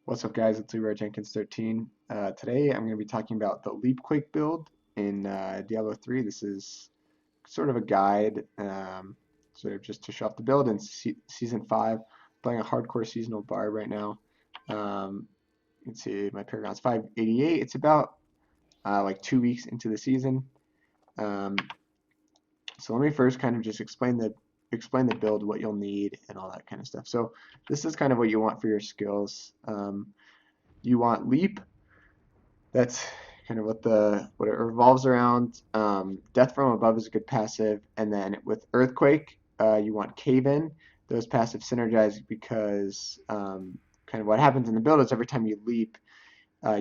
What's up, guys? It's Leroy Jenkins 13. Today I'm going to be talking about the Leapquake build in Diablo 3. This is sort of a guide, sort of just to show off the build in Season 5. Playing a hardcore seasonal bard right now. You can see my Paragon's 588. It's about like 2 weeks into the season. Um, so let me first kind of just explain the build, what you'll need, and all that kind of stuff. So this is kind of what you want for your skills. You want Leap. That's kind of what it revolves around. Death from Above is a good passive, and then with Earthquake, you want Cave In. Those passives synergize because kind of what happens in the build is every time you leap,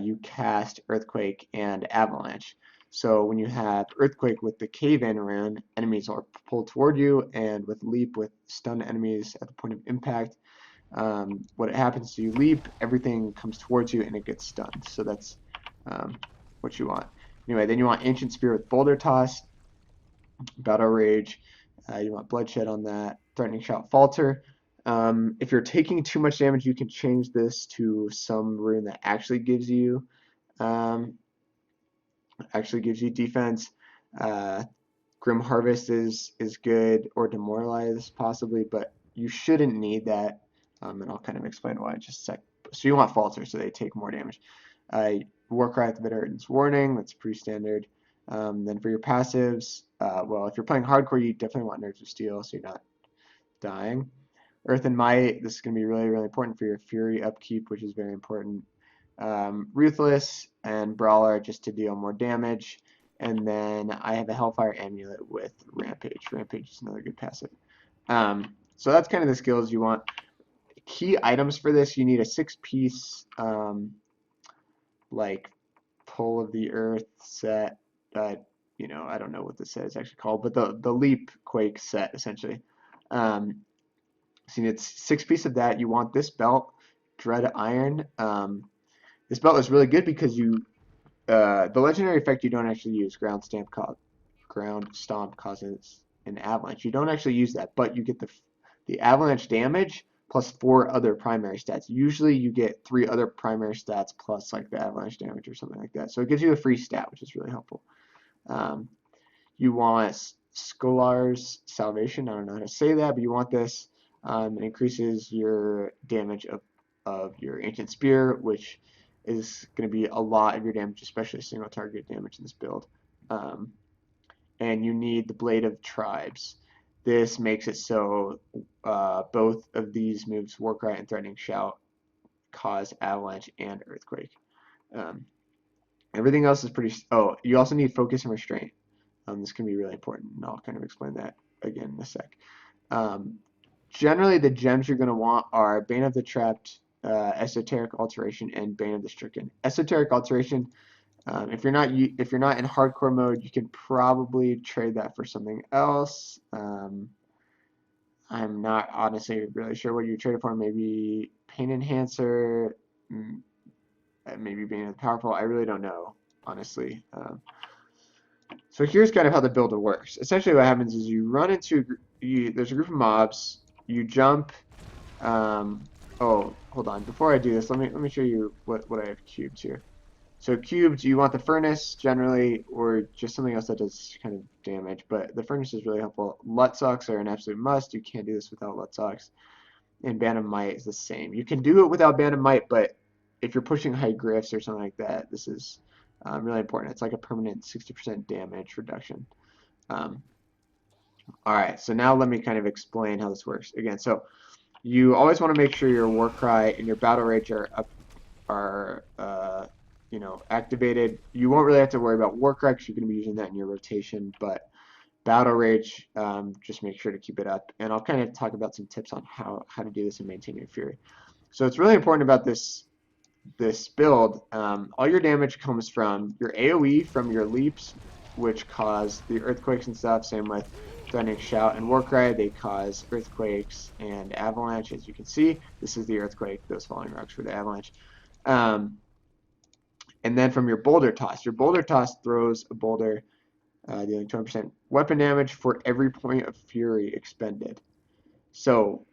you cast Earthquake and Avalanche. So when you have Earthquake with the Cave In rune, enemies are pulled toward you, and with Leap, with stun enemies at the point of impact, what happens is you leap, everything comes towards you, and it gets stunned. So that's what you want. Anyway, then you want Ancient Spear with Boulder Toss, Battle Rage. You want Bloodshed on that. Threatening Shout, Falter. If you're taking too much damage, you can change this to some rune that um, actually gives you defense. Grim Harvest is good, or Demoralize possibly, but you shouldn't need that. And I'll kind of explain why in just a sec. So you want Falter, so they take more damage. Warcry at the Veteran's Warning, that's pretty standard. Then for your passives, well, if you're playing hardcore, you definitely want Nerves of Steel, so you're not dying. Earth and Might, this is going to be really, really important for your Fury upkeep, which is very important. Ruthless and Brawler just to deal more damage. And then I have a Hellfire Amulet with Rampage. Rampage is another good passive. So that's kind of the skills you want. Key items for this, you need a 6-piece like Pull of the Earth set. I don't know what this set is actually called, but the Leapquake set essentially. So you need 6 pieces of that. You want this belt, Dread Iron. This belt is really good because the legendary effect you don't actually use, Ground Stomp causes an avalanche. You don't actually use that, but you get the avalanche damage plus 4 other primary stats. Usually you get 3 other primary stats plus like the avalanche damage or something like that. So it gives you a free stat, which is really helpful. You want Scholar's Salvation. I don't know how to say that, but you want this. It increases your damage of your Ancient Spear, which is going to be a lot of your damage, especially single target damage in this build. And you need the Blade of Tribes. This makes it so both of these moves, Warcry and Threatening Shout, cause Avalanche and Earthquake. Everything else is pretty... Oh, you also need Focus and Restraint. This can be really important, and I'll kind of explain that again in a sec. Generally, the gems you're going to want are Bane of the Trapped, Esoteric Alteration, and Bane of the Stricken. Esoteric Alteration, if you're not in hardcore mode, you can probably trade that for something else. I'm not honestly really sure what you trade it for. Maybe Pain Enhancer, maybe Bane of the Powerful. I really don't know, honestly. So here's kind of how the builder works. Essentially what happens is you run into, there's a group of mobs, you jump, oh, hold on, before I do this, let me show you what I have cubed here. So cubed, you want the Furnace generally, or just something else that does kind of damage, but the Furnace is really helpful. Lutsocks are an absolute must, you can't do this without Lutsocks. And Band of Might is the same. You can do it without Band of Might, but if you're pushing high Gryphs or something like that, this is really important. It's like a permanent 60% damage reduction. Alright, so now let me kind of explain how this works. Again, so you always want to make sure your Warcry and your Battle Rage are activated. You won't really have to worry about Warcry because you're going to be using that in your rotation, but Battle Rage, just make sure to keep it up. And I'll kind of talk about some tips on how to do this and maintain your Fury. So it's really important about this build. All your damage comes from your AoE, from your leaps, which cause the earthquakes and stuff. Same with Threatening Shout and Warcry, they cause earthquakes and avalanche. As you can see, this is the earthquake, those falling rocks for the avalanche. And then from your Boulder Toss, throws a boulder dealing 20% weapon damage for every point of Fury expended. So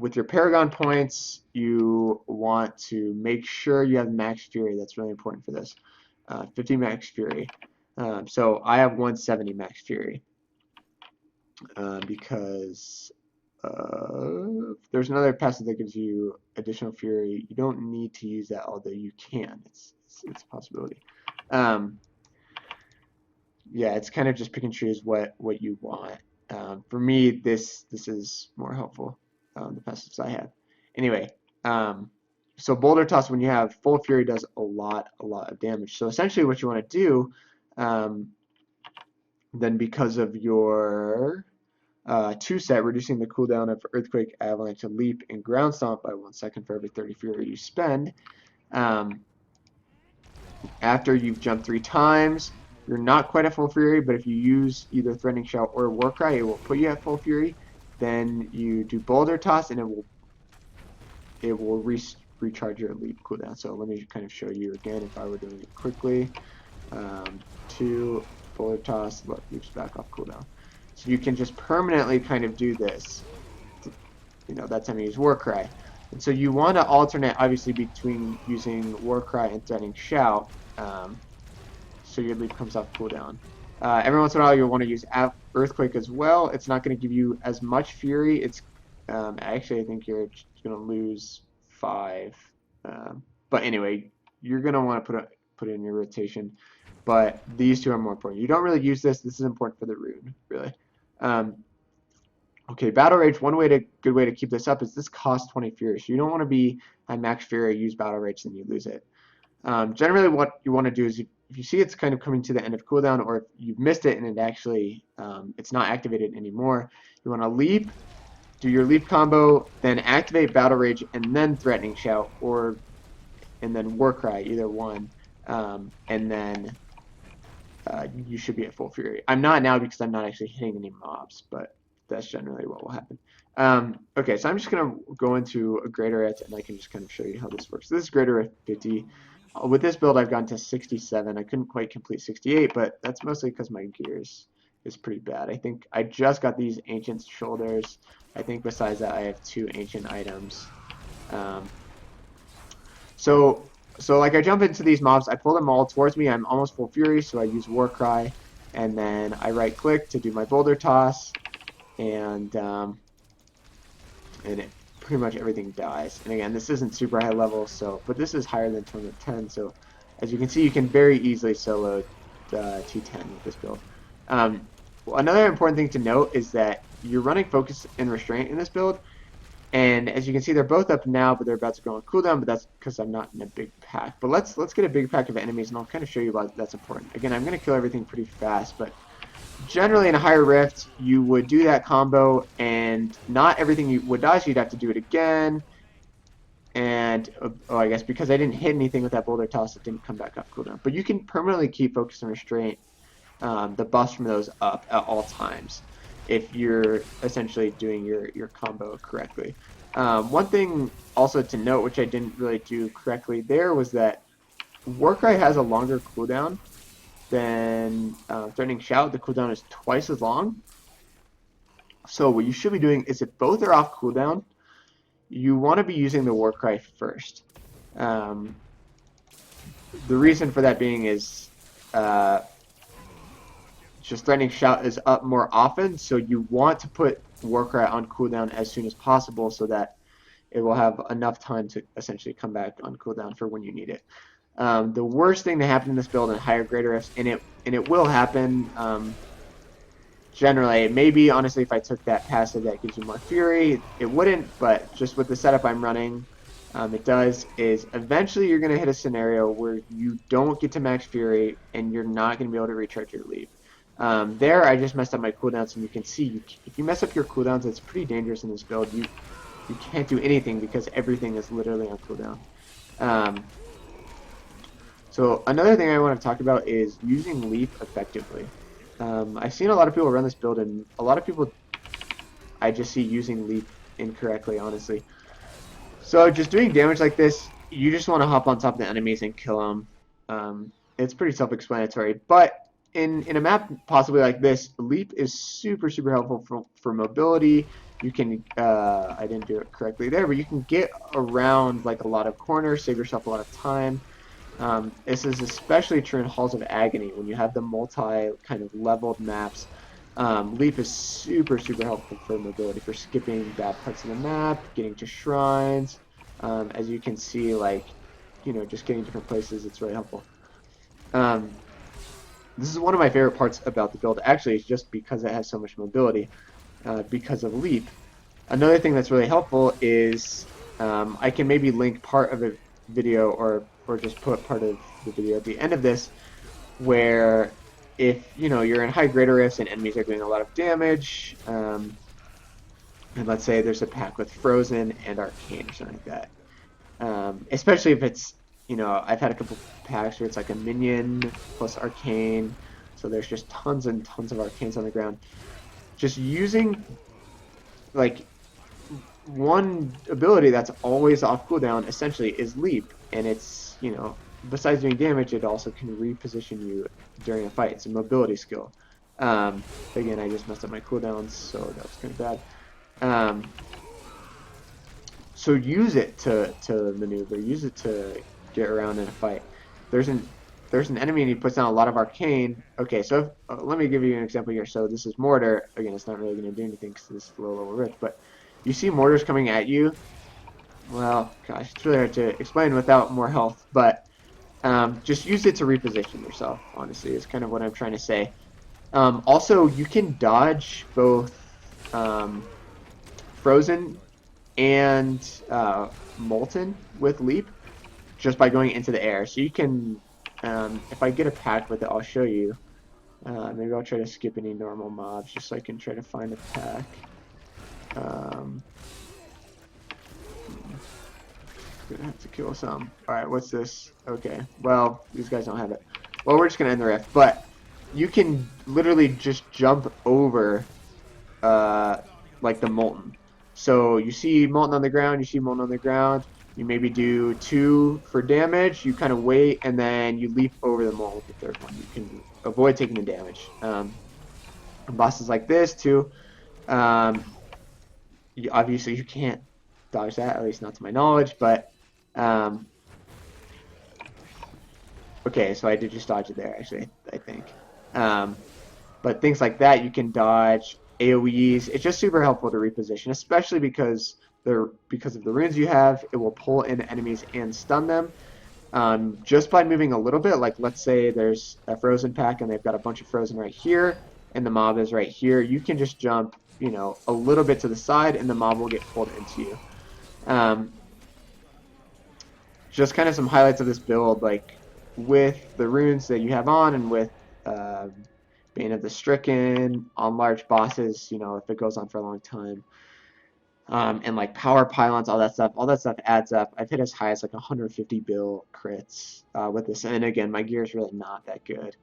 with your Paragon points, you want to make sure you have max Fury. That's really important for this. 50 max Fury. So I have 170 max Fury because there's another passive that gives you additional Fury. You don't need to use that, although you can. It's a possibility. Yeah, it's kind of just pick and choose what you want. For me, this is more helpful, the passives I have. Anyway, so Boulder Toss, when you have full Fury, does a lot of damage. So essentially what you want to do, then because of your 2-set, reducing the cooldown of Earthquake, Avalanche, and Leap, and Ground Stomp by 1 second for every 30 Fury you spend. After you've jumped 3 times, you're not quite at full Fury, but if you use either Threatening Shout or Warcry, it will put you at full Fury. Then you do Boulder Toss, and it will recharge your Leap cooldown. So let me kind of show you again if I were doing it quickly. 2 Boulder Toss, look, Leap's back off cooldown. So you can just permanently kind of do this. You know, that's how you use Warcry. And so you want to alternate, obviously, between using Warcry and Threatening Shout, so your Leap comes off cooldown. Every once in a while, you'll want to use Earthquake as well. It's not going to give you as much Fury. It's actually, I think you're going to lose 5. But anyway, you're going to want to put it in your rotation. But these two are more important. You don't really use this. This is important for the rune, really. Okay, Battle Rage, good way to keep this up is this costs 20 Fury. So you don't want to be at max Fury, use Battle Rage, then you lose it. Generally, what you want to do is if you see it's kind of coming to the end of cooldown, or if you've missed it and it actually it's not activated anymore, you want to leap, do your leap combo, then activate Battle Rage, and then Threatening Shout, and then Warcry, either one, and then you should be at full Fury. I'm not now because I'm not actually hitting any mobs, but that's generally what will happen. Okay, so I'm just going to go into a greater it, and I can just kind of show you how this works. This is greater at 50. With this build, I've gone to 67. I couldn't quite complete 68, but that's mostly because my gear is pretty bad. I think I just got these Ancient Shoulders. I think besides that, I have 2 Ancient items. So like I jump into these mobs, I pull them all towards me. I'm almost full Fury, so I use Warcry, and then I right-click to do my Boulder Toss, and pretty much everything dies. And again, this isn't super high level, but this is higher than Tournament 10, so as you can see, you can very easily solo T10 with this build. Another important thing to note is that you're running Focus and Restraint in this build, and as you can see, they're both up now, but they're about to go on cooldown, but that's because I'm not in a big pack. But let's get a big pack of enemies, and I'll kind of show you why that's important. Again, I'm going to kill everything pretty fast, but generally in a higher rift, you would do that combo, and not everything you would die, so you'd have to do it again. And, I guess because I didn't hit anything with that Boulder Toss, it didn't come back up cooldown. But you can permanently keep Focus and Restraint, the buffs from those up at all times, if you're essentially doing your combo correctly. One thing also to note, which I didn't really do correctly there, was that Warcry has a longer cooldown than Threatening Shout. The cooldown is twice as long. So what you should be doing is if both are off cooldown, you want to be using the Warcry first. The reason for that being is just Threatening Shout is up more often, so you want to put Warcry on cooldown as soon as possible so that it will have enough time to essentially come back on cooldown for when you need it. The worst thing to happen in this build in higher greater rifts, and it will happen generally, maybe honestly if I took that passive that gives you more Fury, it wouldn't, but just with the setup I'm running, it does, is eventually you're going to hit a scenario where you don't get to max Fury and you're not going to be able to recharge your Leap. There I just messed up my cooldowns, and you can see if you mess up your cooldowns, it's pretty dangerous in this build. You can't do anything because everything is literally on cooldown. So another thing I want to talk about is using Leap effectively. I've seen a lot of people run this build, and a lot of people I just see using Leap incorrectly, honestly. So just doing damage like this, you just want to hop on top of the enemies and kill them. It's pretty self-explanatory, but in a map possibly like this, Leap is super helpful for mobility you can, I didn't do it correctly there, but you can get around like a lot of corners, save yourself a lot of time. This is especially true in Halls of Agony when you have the multi kind of leveled maps. Leap is super, super helpful for mobility, for skipping bad parts of the map, getting to shrines. As you can see, like, you know, just getting different places, it's really helpful. This is one of my favorite parts about the build, actually, is just because it has so much mobility, because of Leap. Another thing that's really helpful is I can maybe link part of a video or just put part of the video at the end of this, where if you know you're in high greater rifts and enemies are doing a lot of damage, and let's say there's a pack with Frozen and Arcane or something like that. Especially if it's, you know, I've had a couple packs where it's like a minion plus Arcane, so there's just tons and tons of Arcanes on the ground. Just using like one ability that's always off cooldown essentially is Leap, and it's, you know, besides doing damage, it also can reposition you during a fight. It's a mobility skill. Again, I just messed up my cooldowns, so that was kind of bad. So use it to maneuver, use it to get around in a fight. There's an enemy and he puts down a lot of Arcane. Okay, so if, let me give you an example here. So this is Mortar. Again, it's not really going to do anything because this is low level rift, but you see mortars coming at you. Well, gosh, it's really hard to explain without more health, but just use it to reposition yourself, honestly, is kind of what I'm trying to say. Also, you can dodge both Frozen and Molten with Leap just by going into the air. So you can, if I get a pack with it, I'll show you. Maybe I'll try to skip any normal mobs just so I can try to find a pack. Gonna have to kill some. Alright, what's this? Okay, well, these guys don't have it. Well, we're just gonna end the rift, but you can literally just jump over like the Molten. So you see Molten on the ground, you see Molten on the ground, you maybe do 2 for damage, you kind of wait, and then you leap over the Molten with the third one. You can avoid taking the damage. Bosses like this too, obviously you can't dodge that, at least not to my knowledge, but okay, so I did just dodge it there, actually, I think. But things like that, you can dodge AoEs. It's just super helpful to reposition, especially because of the runes you have. It will pull in enemies and stun them. Just by moving a little bit, like let's say there's a Frozen pack and they've got a bunch of Frozen right here, and the mob is right here. You can just jump, you know, a little bit to the side, and the mob will get pulled into you. Just kind of some highlights of this build, like with the runes that you have on, and with Bane of the Stricken on large bosses, you know, if it goes on for a long time. And like power pylons, all that stuff adds up. I've hit as high as like 150 bill crits with this, and again, my gear is really not that good.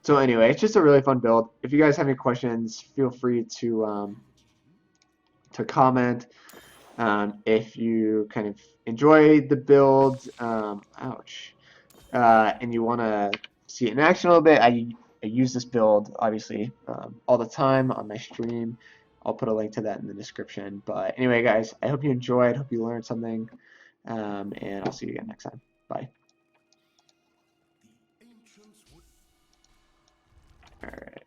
So anyway, it's just a really fun build. If you guys have any questions, feel free to comment. If you kind of enjoy the build, ouch, and you want to see it in action a little bit, I use this build obviously all the time on my stream. I'll put a link to that in the description. But anyway, guys, I hope you enjoyed. Hope you learned something, and I'll see you again next time. Bye. All right.